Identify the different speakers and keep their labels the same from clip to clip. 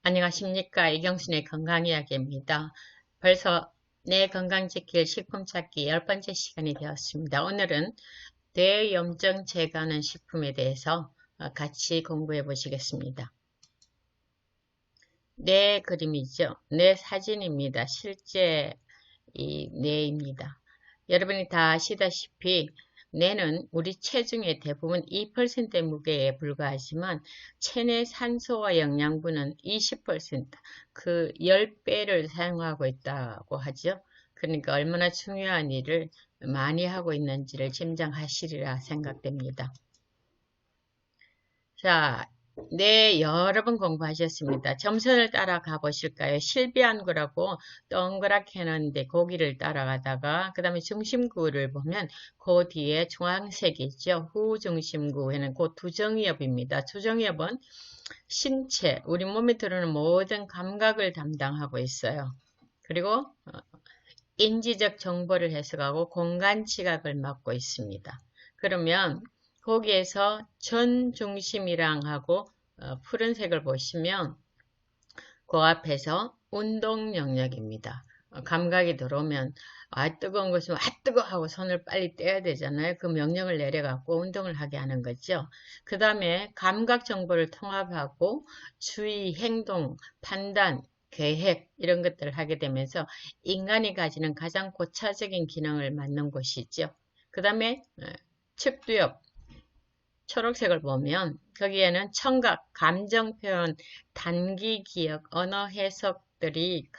Speaker 1: 안녕하십니까. 이경순의 건강이야기입니다. 벌써 내 건강 지킬 식품 찾기 10번째 시간이 되었습니다. 오늘은 뇌염증 제거하는 식품에 대해서 같이 공부해 보시겠습니다. 뇌 그림이죠. 뇌 사진입니다. 실제 이 뇌입니다. 여러분이 다 아시다시피 뇌는 우리 체중의 대부분 2%의 무게에 불과하지만 체내 산소와 영양분은 20%, 그 10배를 사용하고 있다고 하죠. 그러니까 얼마나 중요한 일을 많이 하고 있는지를 짐작하시리라 생각됩니다. 자, 네, 여러 번 공부하셨습니다. 점선을 따라가 보실까요? 실비안구라고 동그랗게 해놨는데 고기를 따라가다가 그 다음에 중심구를 보면 그 뒤에 중앙색이 있죠. 후중심구에는 그 두정이엽입니다. 두정이엽은 신체, 우리 몸에 들어오는 모든 감각을 담당하고 있어요. 그리고 인지적 정보를 해석하고 공간 지각을 맡고 있습니다. 그러면 거기에서 전중심이랑 하고 푸른색을 보시면 그 앞에서 운동 영역입니다. 감각이 들어오면 뜨거운 것이면 뜨거 하고 손을 빨리 떼야 되잖아요. 그 명령을 내려갖고 운동을 하게 하는 거죠. 그 다음에 감각 정보를 통합하고 주의, 행동, 판단, 계획 이런 것들을 하게 되면서 인간이 가지는 가장 고차적인 기능을 맡는 곳이죠. 그 다음에 측두엽 초록색을 보면 거기에는 청각, 감정 표현, 단기 기억, 언어 해석들이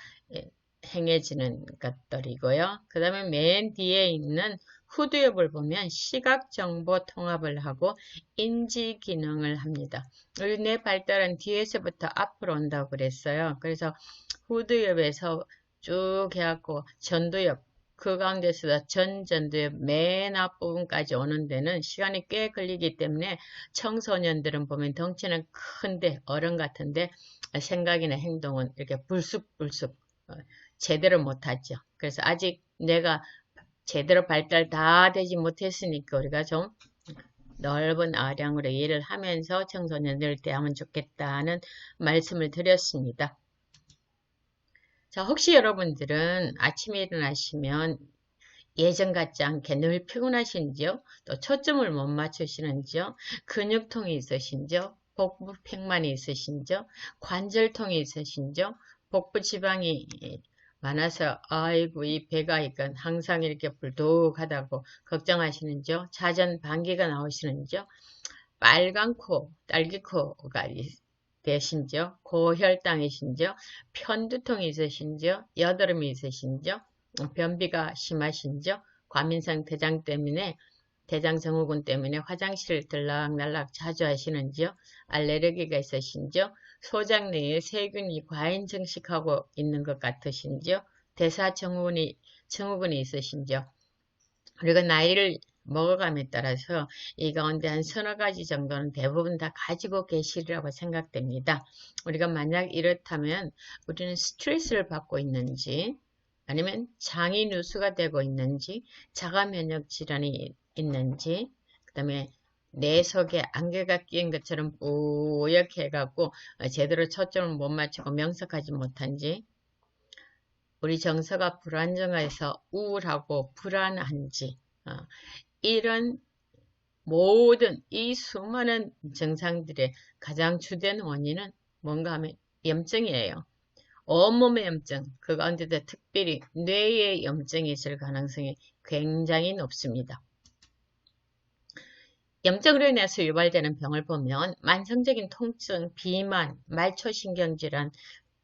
Speaker 1: 행해지는 것들이고요. 그 다음에 맨 뒤에 있는 후두엽을 보면 시각 정보 통합을 하고 인지 기능을 합니다. 우리 뇌 발달은 뒤에서부터 앞으로 온다고 그랬어요. 그래서 후두엽에서 쭉 해갖고 전두엽, 그 가운데서 전두엽 맨 앞부분까지 오는 데는 시간이 꽤 걸리기 때문에 청소년들은 보면 덩치는 큰데 어른 같은데 생각이나 행동은 이렇게 불쑥불쑥 제대로 못하죠. 그래서 아직 내가 제대로 발달 다 되지 못했으니까 우리가 좀 넓은 아량으로 일을 하면서 청소년들을 대하면 좋겠다는 말씀을 드렸습니다. 자, 혹시 여러분들은 아침에 일어나시면 예전 같지 않게 늘 피곤하신지요? 또 초점을 못 맞추시는지요? 근육통이 있으신지요? 복부 팽만이 있으신지요? 관절통이 있으신지요? 복부 지방이 많아서 아이고 이 배가 이건 항상 이렇게 불독하다고 걱정하시는지요? 자전 방귀가 나오시는지요? 빨간 코, 딸기 코가 되신지요? 고혈당이신지요? 편두통이 있으신지요? 여드름이 있으신지요? 변비가 심하신지요? 과민성 대장 때문에 대장증후군 때문에 화장실 들락날락 자주 하시는지요? 알레르기가 있으신지요? 소장 내에 세균이 과잉 증식하고 있는 것 같으신지요? 대사증후군이 있으신지요? 우리가 나이를 먹어감에 따라서 이 가운데 한 서너 가지 정도는 대부분 다 가지고 계시리라고 생각됩니다. 우리가 만약 이렇다면 우리는 스트레스를 받고 있는지 아니면 장이 누수가 되고 있는지 자가 면역 질환이 있는지 그 다음에 내 속에 안개가 끼인 것처럼 뿌옇게 해갖고 제대로 초점을 못 맞추고 명석하지 못한지 우리 정서가 불안정해서 우울하고 불안한지 이런 모든 이 수많은 증상들의 가장 주된 원인은 뭔가 하면 염증이에요. 온몸의 염증, 그 가운데도 특별히 뇌의 염증이 있을 가능성이 굉장히 높습니다. 염증으로 인해서 유발되는 병을 보면 만성적인 통증, 비만, 말초신경질환,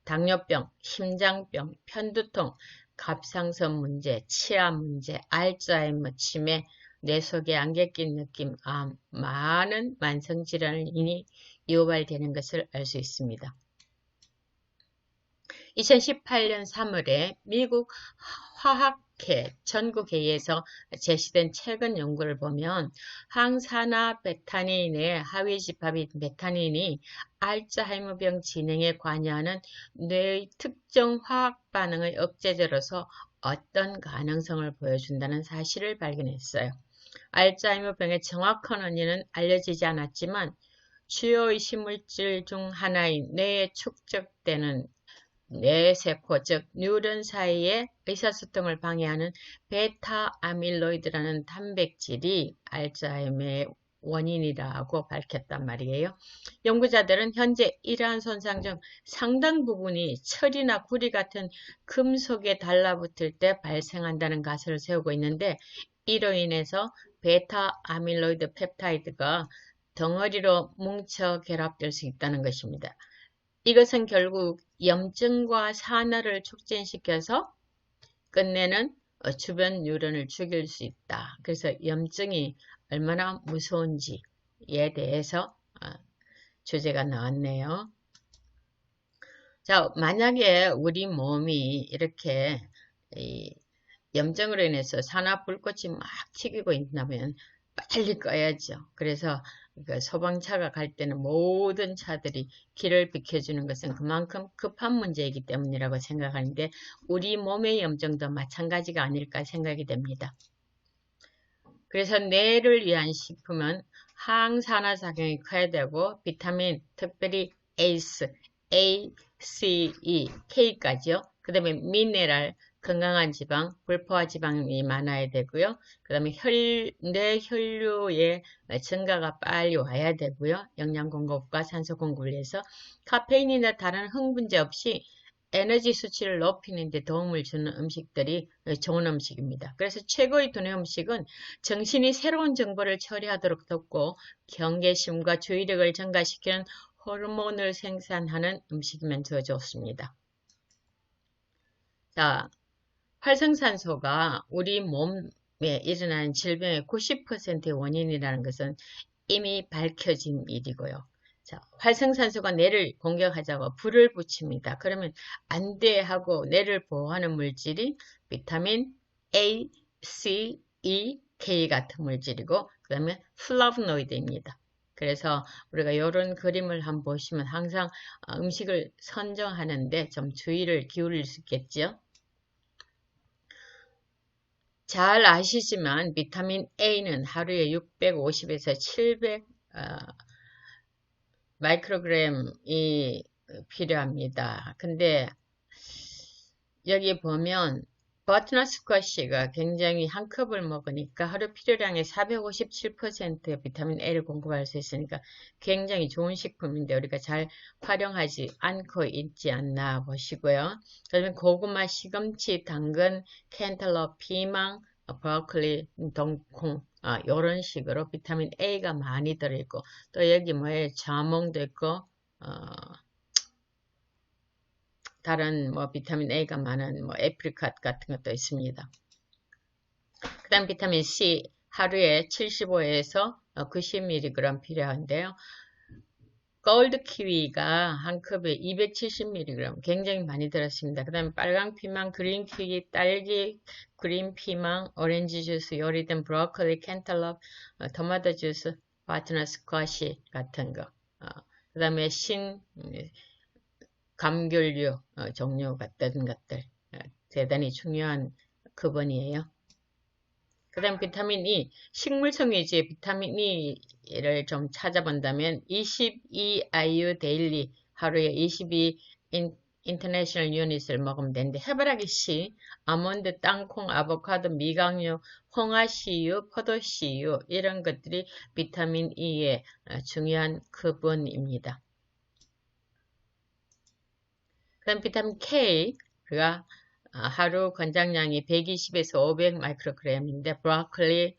Speaker 1: 당뇨병, 심장병, 편두통, 갑상선 문제, 치아 문제, 알츠하이머, 치매, 뇌 속에 안개 낀 느낌, 암, 많은 만성질환이 유발되는 것을 알 수 있습니다. 2018년 3월에 미국 화학회 전국회의에서 제시된 최근 연구를 보면 항산화 베타닌의 하위 집합인 베타닌이 알츠하이머병 진행에 관여하는 뇌의 특정 화학 반응의 억제제로서 어떤 가능성을 보여준다는 사실을 발견했어요. 알츠하이머병의 정확한 원인은 알려지지 않았지만 주요 이식물질 중 하나인 뇌에 축적되는 뇌세포, 즉 뉴런 사이의 의사소통을 방해하는 베타 아밀로이드라는 단백질이 알츠하이머의 원인이라고 밝혔단 말이에요. 연구자들은 현재 이러한 손상 중 상당 부분이 철이나 구리 같은 금속에 달라붙을 때 발생한다는 가설을 세우고 있는데, 이로 인해서 베타 아밀로이드 펩타이드가 덩어리로 뭉쳐 결합될 수 있다는 것입니다. 이것은 결국 염증과 산화를 촉진시켜서 끝내는 주변 뉴런을 죽일 수 있다. 그래서 염증이 얼마나 무서운지에 대해서 주제가 나왔네요. 자, 만약에 우리 몸이 이렇게 염증으로 인해서 산화 불꽃이 막 튀기고 있다면 빨리 꺼야죠. 그래서 소방차가 갈 때는 모든 차들이 길을 비켜주는 것은 그만큼 급한 문제이기 때문이라고 생각하는데, 우리 몸의 염증도 마찬가지가 아닐까 생각이 됩니다. 그래서 뇌를 위한 식품은 항산화작용이 커야 되고, 비타민, 특별히 ACE, A, C, E, K까지요. 그 다음에 미네랄, 건강한 지방, 불포화 지방이 많아야 되고요. 그 다음에 뇌 혈류의 증가가 빨리 와야 되고요. 영양 공급과 산소 공급을 위해서 카페인이나 다른 흥분제 없이 에너지 수치를 높이는 데 도움을 주는 음식들이 좋은 음식입니다. 그래서 최고의 두뇌 음식은 정신이 새로운 정보를 처리하도록 돕고 경계심과 주의력을 증가시키는 호르몬을 생산하는 음식이면 더 좋습니다. 자, 활성산소가 우리 몸에 일어나는 질병의 90%의 원인이라는 것은 이미 밝혀진 일이고요. 자, 활성산소가 뇌를 공격하자고 불을 붙입니다. 그러면 안 돼 하고 뇌를 보호하는 물질이 비타민 A, C, E, K 같은 물질이고, 그 다음에 플라보노이드입니다. 그래서 우리가 이런 그림을 한번 보시면 항상 음식을 선정하는데 좀 주의를 기울일 수 있겠죠. 잘 아시지만 비타민 A는 하루에 650에서 700 마이크로그램이 필요합니다. 근데 여기 보면 버트너스쿼시가 굉장히 한 컵을 먹으니까 하루 필요량의 457% 비타민 A를 공급할 수 있으니까 굉장히 좋은 식품인데 우리가 잘 활용하지 않고 있지 않나 보시고요. 그다음에 고구마, 시금치, 당근, 캔탈럽, 피망, 브로콜리, 동콩 이런 식으로 비타민 A가 많이 들어있고, 또 여기 뭐예요? 자몽도 있고 다른 비타민 A가 많은 애프리컷 같은 것도 있습니다. 그 다음 비타민 C 하루에 75에서 90mg 필요한데요. 골드 키위가 한 컵에 270mg 굉장히 많이 들었습니다. 그 다음에 빨강 피망, 그린 키위, 딸기, 그린 피망, 오렌지 주스, 요리된 브로콜리, 캔탈럽, 토마토 주스, 버트너 스쿼시 같은 거. 그 다음에 감귤류 종류 같은 것들 대단히 중요한 급원이에요. 그 다음 비타민 E, 식물성 위주의 비타민 E를 좀 찾아본다면 22IU 데일리 하루에 22 인터내셔널 유닛을 먹으면 되는데, 해바라기 씨, 아몬드, 땅콩, 아보카도, 미강류, 홍화씨유, 포도씨유 이런 것들이 비타민 E의 중요한 급원입니다. 그 다음 비타민 K가 하루 권장량이 120에서 500 마이크로그램인데, 브로콜리,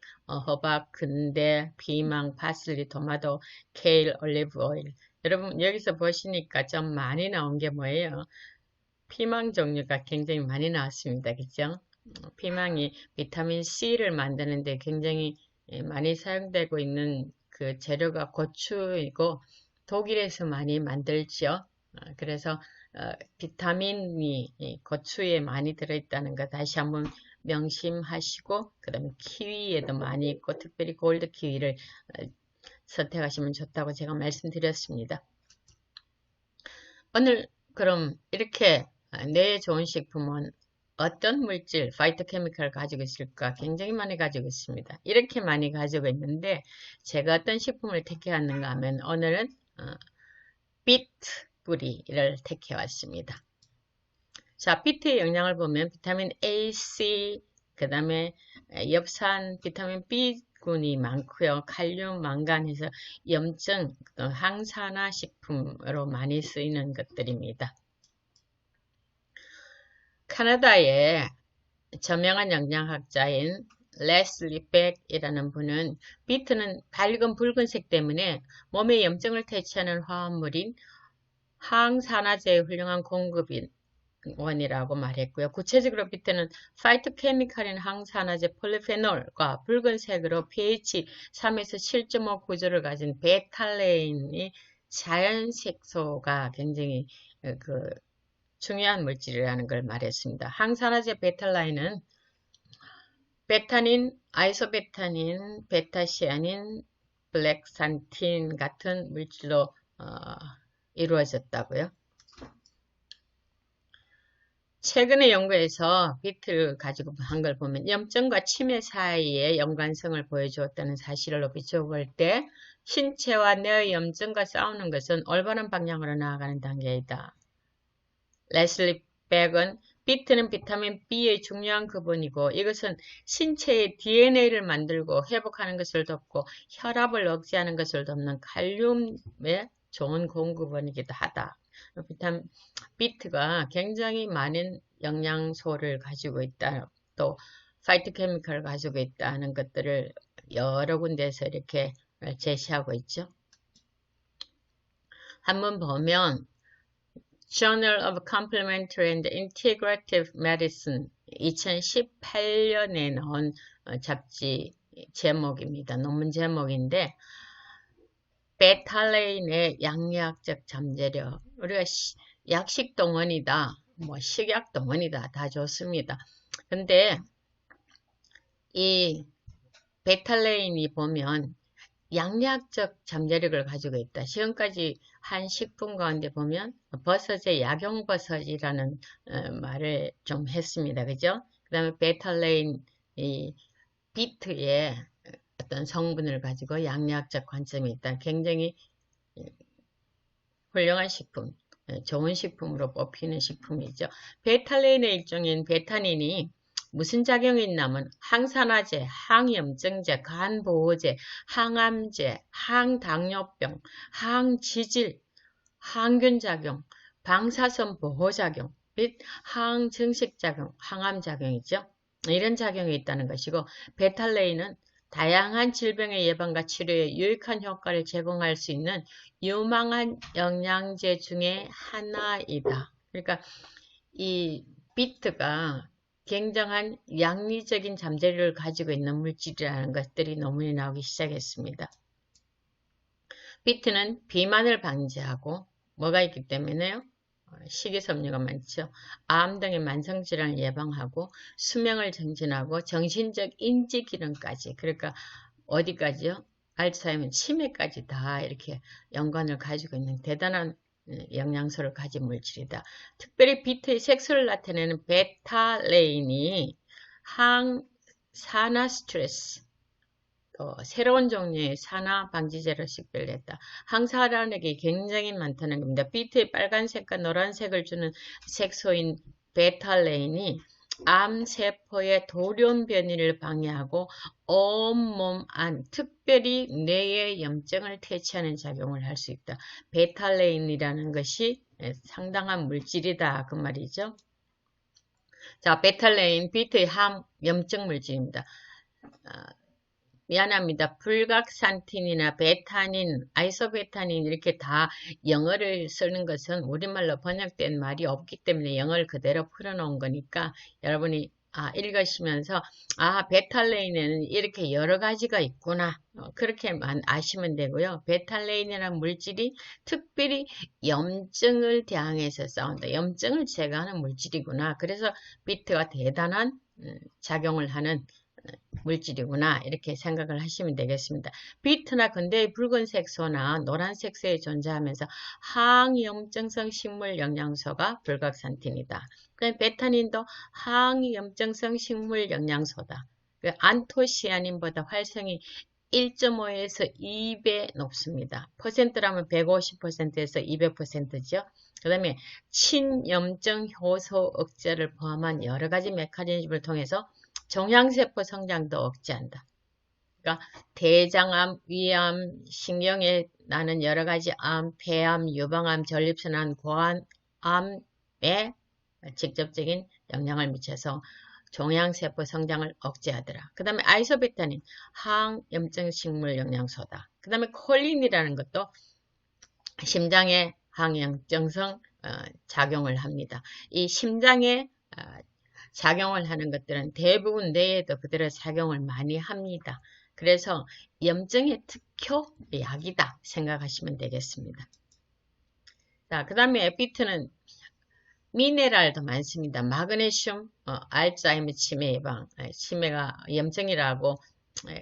Speaker 1: 호박, 근대, 피망, 파슬리, 토마토, 케일, 올리브 오일. 여러분 여기서 보시니까 좀 많이 나온 게 뭐예요? 피망 종류가 굉장히 많이 나왔습니다. 그죠? 피망이 비타민 C를 만드는데 굉장히 많이 사용되고 있는 그 재료가 고추이고 독일에서 많이 만들죠. 그래서 비타민이 고추에 많이 들어있다는 거 다시 한번 명심하시고, 그 다음에 키위에도 많이 있고 특별히 골드 키위를 선택하시면 좋다고 제가 말씀드렸습니다. 오늘 그럼 이렇게 뇌에 좋은 식품은 어떤 물질, 파이토케미컬을 가지고 있을까? 굉장히 많이 가지고 있습니다. 이렇게 많이 가지고 있는데 제가 어떤 식품을 택해왔는가 하면, 오늘은 비트 뿌리를 택해왔습니다. 자, 비트의 영양을 보면 비타민 A, C, 그 다음에 엽산, 비타민 B군이 많고요. 칼륨, 망간 해서 염증, 항산화 식품으로 많이 쓰이는 것들입니다. 캐나다의 저명한 영양학자인 레슬리 백이라는 분은 비트는 밝은 붉은색 때문에 몸에 염증을 퇴치하는 화합물인 항산화제의 훌륭한 공급인 원이라고 말했고요. 구체적으로 비트는 파이토케미칼인 항산화제 폴리페놀과 붉은색으로 pH 3에서 7.5 구조를 가진 베탈레인이 자연색소가 굉장히 중요한 물질이라는 걸 말했습니다. 항산화제 베탈라인은 베타닌, 아이소베타닌, 베타시아닌, 블랙산틴 같은 물질로 이루어졌다고요. 최근의 연구에서 비트를 가지고 한 걸 보면 염증과 치매 사이에 연관성을 보여주었다는 사실을 비춰볼 때 신체와 뇌의 염증과 싸우는 것은 올바른 방향으로 나아가는 단계이다. 레슬리 백은 비트는 비타민 B의 중요한 근본이고 이것은 신체의 DNA를 만들고 회복하는 것을 돕고 혈압을 억제하는 것을 돕는 칼륨의 좋은 공급원이기도 하다. 비트가 굉장히 많은 영양소를 가지고 있다. 또 파이토케미칼을 가지고 있다는 것들을 여러 군데에서 이렇게 제시하고 있죠. 한번 보면 Journal of Complementary and Integrative Medicine 2018년에 나온 잡지 제목입니다. 논문 제목인데 베탈레인의 양리학적 잠재력, 우리가 약식 동원이다, 뭐 식약 동원이다, 다 좋습니다. 근데 이 베탈레인이 보면 양리학적 잠재력을 가지고 있다. 지금까지 한 식품 가운데 보면 버섯의 약용버섯이라는 말을 좀 했습니다. 그죠? 그 다음에 베탈레인, 이 비트의 어떤 성분을 가지고 양리학적 관점이 있다. 굉장히 훌륭한 식품, 좋은 식품으로 뽑히는 식품이죠. 베탈레인의 일종인 베타닌이 무슨 작용이 있냐면 항산화제, 항염증제, 간보호제, 항암제, 항당뇨병, 항지질, 항균작용, 방사선 보호작용 및 항증식작용, 항암작용이죠. 이런 작용이 있다는 것이고 베탈레인은 다양한 질병의 예방과 치료에 유익한 효과를 제공할 수 있는 유망한 영양제 중에 하나이다. 그러니까 이 비트가 굉장한 양리적인 잠재력을 가지고 있는 물질이라는 것들이 논문에 나오기 시작했습니다. 비트는 비만을 방지하고 뭐가 있기 때문에요? 식이섬유가 많죠. 암 등의 만성질환을 예방하고 수명을 증진하고 정신적 인지 기능까지, 그러니까 어디까지요? 알츠하이머, 치매까지 다 이렇게 연관을 가지고 있는 대단한 영양소를 가진 물질이다. 특별히 비트의 색소를 나타내는 베탈레인이 항산화 스트레스, 새로운 종류의 산화 방지제로 식별됐다. 항산화력이 굉장히 많다는 겁니다. 비트의 빨간색과 노란색을 주는 색소인 베탈레인이 암세포의 돌연 변이를 방해하고 온몸 안, 특별히 뇌의 염증을 퇴치하는 작용을 할 수 있다. 베탈레인이라는 것이 상당한 물질이다. 그 말이죠. 자, 베탈레인, 비트의 항염증 물질입니다. 미안합니다. 불각산틴이나 베타닌, 아이소베타닌 이렇게 다 영어를 쓰는 것은 우리말로 번역된 말이 없기 때문에 영어를 그대로 풀어놓은 거니까 여러분이 읽으시면서 베탈레인에는 이렇게 여러 가지가 있구나. 그렇게만 아시면 되고요. 베탈레인이라는 물질이 특별히 염증을 대항해서 싸운다. 염증을 제거하는 물질이구나. 그래서 비트가 대단한 작용을 하는 물질이구나 이렇게 생각을 하시면 되겠습니다. 비트나 근대의 붉은색소나 노란색소에 존재하면서 항염증성 식물 영양소가 불각산틴이다. 그다음에 베타닌도 항염증성 식물 영양소다. 안토시아닌보다 활성이 1.5에서 2배 높습니다. 퍼센트라면 150%에서 200%죠. 그 다음에 친염증 효소 억제를 포함한 여러 가지 메커니즘을 통해서 종양세포 성장도 억제한다. 그러니까 대장암, 위암, 신경에 나는 여러 가지 암, 폐암, 유방암, 전립선암, 고환암에 직접적인 영향을 미쳐서 종양세포 성장을 억제하더라. 그 다음에 아이소베타닌, 항염증 식물 영양소다. 그 다음에 콜린이라는 것도 심장에 항염증성 작용을 합니다. 이 심장에 작용을 하는 것들은 대부분 뇌에도 그대로 작용을 많이 합니다. 그래서 염증의 특효 약이다 생각하시면 되겠습니다. 자, 그 다음에 에피트는 미네랄도 많습니다. 마그네슘, 알츠하이머 치매 예방, 치매가 염증이라고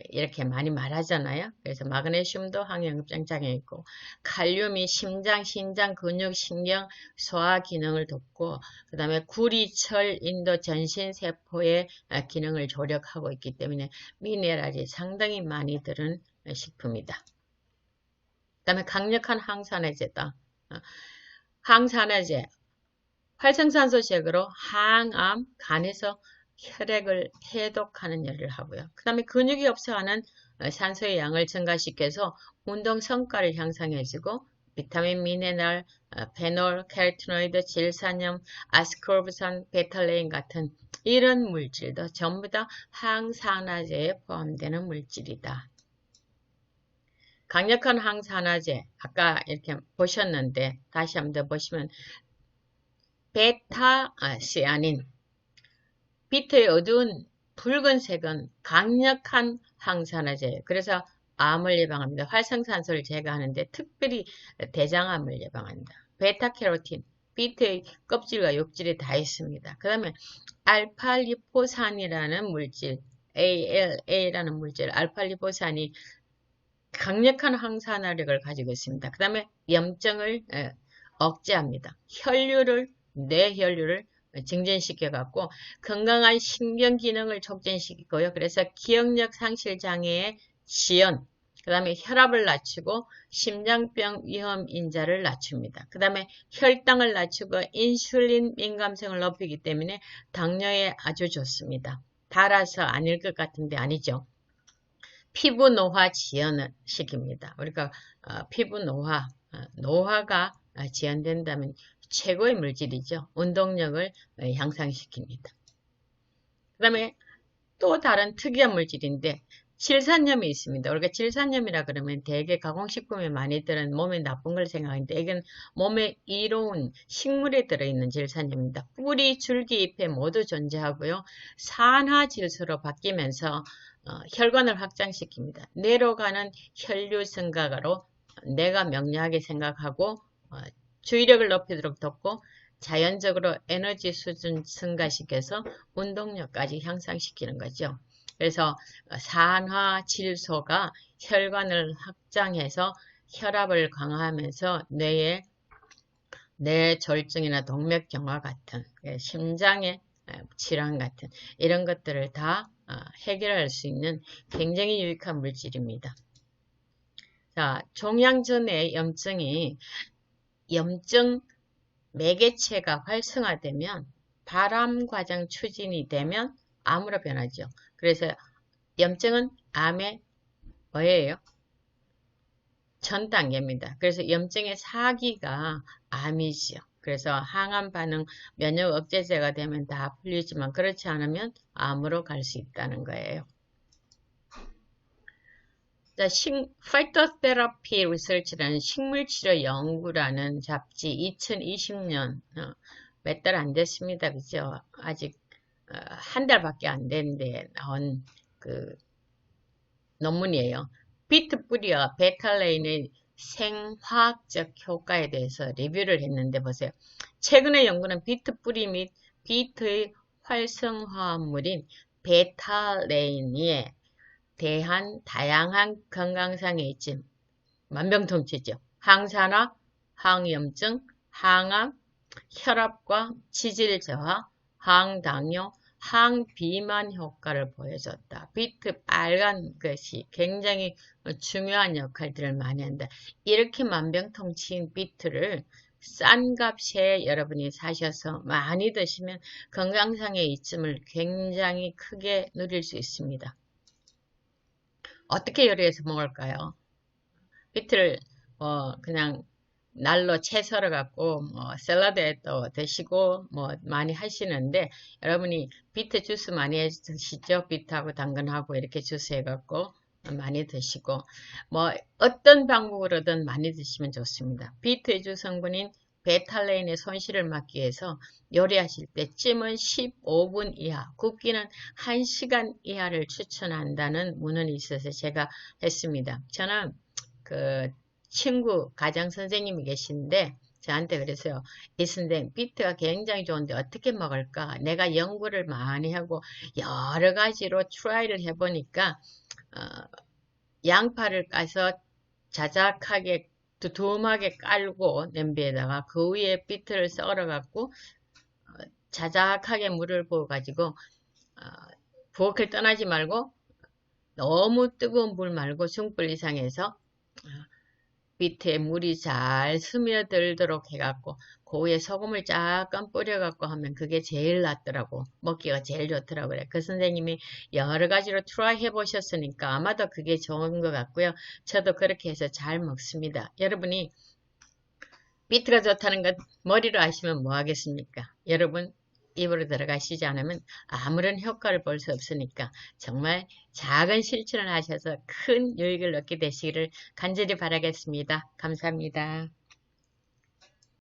Speaker 1: 이렇게 많이 말하잖아요. 그래서 마그네슘도 항염증 작용이 있고, 칼륨이 심장, 신장, 근육, 신경, 소화 기능을 돕고, 그 다음에 구리, 철, 인도, 전신세포의 기능을 조력하고 있기 때문에 미네랄이 상당히 많이 들은 식품이다. 그 다음에 강력한 항산화제다. 항산화제, 활성산소식으로 항암, 간에서 혈액을 해독하는 역할을 하고요. 그 다음에 근육이 없어하는 산소의 양을 증가시켜서 운동 성과를 향상해주고 비타민, 미네랄, 페놀, 캐로티노이드, 질산염, 아스코르브산, 베탈레인 같은 이런 물질도 전부 다 항산화제에 포함되는 물질이다. 강력한 항산화제, 아까 이렇게 보셨는데 다시 한번 더 보시면 베타시아닌, 빛의 어두운 붉은색은 강력한 항산화제예요. 그래서 암을 예방합니다. 활성산소를 제거하는데 특별히 대장암을 예방합니다. 베타캐로틴, 빛의 껍질과 육질이 다 있습니다. 그 다음에 알파리포산이라는 물질, ALA라는 물질, 알파리포산이 강력한 항산화력을 가지고 있습니다. 그 다음에 염증을 억제합니다. 뇌혈류를 증진시켜갖고 건강한 신경 기능을 촉진시키고요. 그래서 기억력 상실 장애의 지연, 그 다음에 혈압을 낮추고 심장병 위험 인자를 낮춥니다. 그 다음에 혈당을 낮추고 인슐린 민감성을 높이기 때문에 당뇨에 아주 좋습니다. 달아서 아닐 것 같은데 아니죠. 피부 노화 지연을 시킵니다. 우리가 피부 노화가 지연된다면 최고의 물질이죠. 운동력을 향상시킵니다. 그 다음에 또 다른 특이한 물질인데 질산염이 있습니다. 우리가 질산염이라 그러면 대개 가공식품에 많이 들은 몸에 나쁜 걸 생각하는데 이건 몸에 이로운 식물에 들어있는 질산염입니다. 뿌리, 줄기, 잎에 모두 존재하고요. 산화질소로 바뀌면서 혈관을 확장시킵니다. 뇌로 가는 혈류 증가로 뇌가 명료하게 생각하고 주의력을 높이도록 돕고 자연적으로 에너지 수준 증가시켜서 운동력까지 향상시키는 거죠. 그래서 산화질소가 혈관을 확장해서 혈압을 강화하면서 뇌의 뇌졸중이나 동맥경화 같은 심장의 질환 같은 이런 것들을 다 해결할 수 있는 굉장히 유익한 물질입니다. 자, 종양전의 염증 매개체가 활성화되면 발암 과정 추진이 되면 암으로 변하죠. 그래서 염증은 암의 뭐예요? 전 단계입니다. 그래서 염증의 사기가 암이죠. 그래서 항암 반응 면역 억제제가 되면 다 풀리지만 그렇지 않으면 암으로 갈 수 있다는 거예요. 자, 파이토테라피 리서치라는 식물치료 연구라는 잡지 2020년 몇 달 안 됐습니다. 그죠? 아직 한 달밖에 안 됐는데 나온 그 논문이에요. 비트 뿌리와 베탈레인의 생화학적 효과에 대해서 리뷰를 했는데 보세요. 최근의 연구는 비트 뿌리 및 비트의 활성화물인 베탈레인에 대한 다양한 건강상의 이점, 만병통치죠. 항산화, 항염증, 항암, 혈압과 치질 저하, 항당뇨, 항비만 효과를 보여줬다. 비트 빨간 것이 굉장히 중요한 역할들을 많이 한다. 이렇게 만병통치인 비트를 싼 값에 여러분이 사셔서 많이 드시면 건강상의 이점을 굉장히 크게 누릴 수 있습니다. 어떻게 요리해서 먹을까요? 비트를 그냥 날로 채 썰어 갖고 샐러드에 또 드시고 많이 하시는데, 여러분이 비트 주스 많이 드시죠? 비트하고 당근하고 이렇게 주스 해 갖고 많이 드시고, 어떤 방법으로든 많이 드시면 좋습니다. 비트의 주 성분인 베탈레인의 손실을 막기 위해서 요리하실 때 찜은 15분 이하, 굽기는 1시간 이하를 추천한다는 문헌이 있어서 제가 했습니다. 저는 그 친구 가정 선생님이 계신데 저한테 그랬어요. 이 선생님, 비트가 굉장히 좋은데 어떻게 먹을까? 내가 연구를 많이 하고 여러 가지로 트라이를 해보니까 양파를 까서 자작하게 두툼하게 깔고 냄비에다가 그 위에 비트를 썰어 갖고 자작하게 물을 부어 가지고 부엌을 떠나지 말고 너무 뜨거운 물 말고 중불 이상에서 비트에 물이 잘 스며들도록 해갖고 그 위에 소금을 약간 뿌려갖고 하면 그게 제일 낫더라고. 먹기가 제일 좋더라고요. 그래. 그 선생님이 여러 가지로 트라이 해보셨으니까 아마도 그게 좋은 것 같고요. 저도 그렇게 해서 잘 먹습니다. 여러분이 비트가 좋다는 것 머리로 아시면 뭐 하겠습니까? 여러분 입으로 들어가시지 않으면 아무런 효과를 볼 수 없으니까 정말 작은 실천을 하셔서 큰 유익을 얻게 되시기를 간절히 바라겠습니다. 감사합니다.